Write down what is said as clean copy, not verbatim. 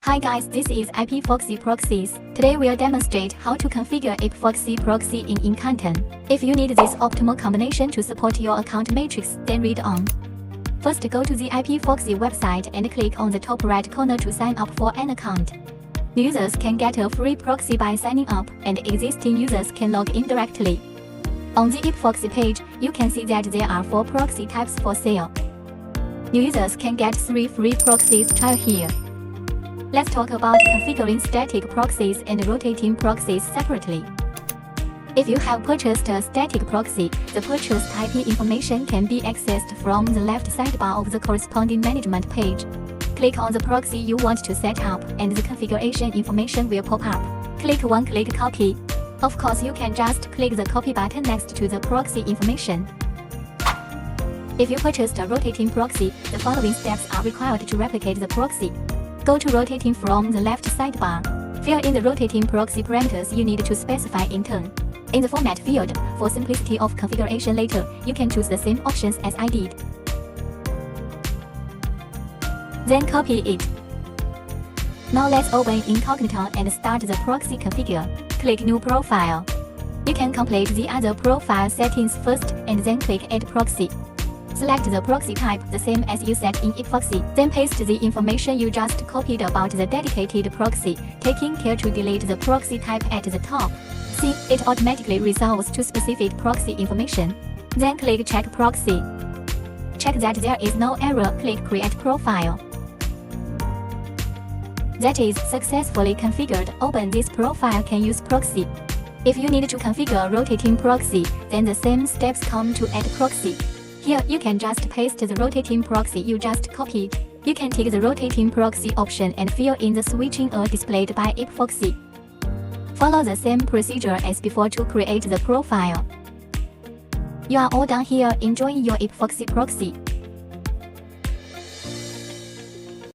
Hi guys, this is IPFoxy Proxies. Today we'll demonstrate how to configure IPFoxy Proxy in Incogniton. If you need this optimal combination to support your account matrix, then read on. First, go to the IPFoxy website and click on the top right corner to sign up for an account. Users can get a free proxy by signing up, and existing users can log in directly. On the IPFoxy page, you can see that there are 4 proxy types for sale. New users can get 3 free proxies trial here. Let's talk about configuring static proxies and rotating proxies separately. If you have purchased a static proxy, the purchased IP information can be accessed from the left sidebar of the corresponding management page. Click on the proxy you want to set up, and the configuration information will pop up. Click one-click copy. Of course, you can just click the copy button next to the proxy information. If you purchased a rotating proxy, the following steps are required to replicate the proxy. Go to rotating from the left sidebar. Fill in the rotating proxy parameters you need to specify in turn. In the format field, for simplicity of configuration later, you can choose the same options as I did. Then copy it. Now let's open Incogniton and start the proxy configure. Click New Profile. You can complete the other profile settings first and then click Add Proxy. Select the proxy type the same as you set in IPFoxy, then paste the information you just copied about the dedicated proxy, taking care to delete the proxy type at the top. See, it automatically resolves to specific proxy information. Then click Check Proxy. Check that there is no error, click Create Profile. That is successfully configured. Open this profile can use proxy. If you need to configure a rotating proxy, then the same steps come to add proxy. Here, you can just paste the rotating proxy you just copied. You can tick the rotating proxy option and fill in the switching displayed by IPFoxy. Follow the same procedure as before to create the profile. You are all done here enjoying your IPFoxy proxy.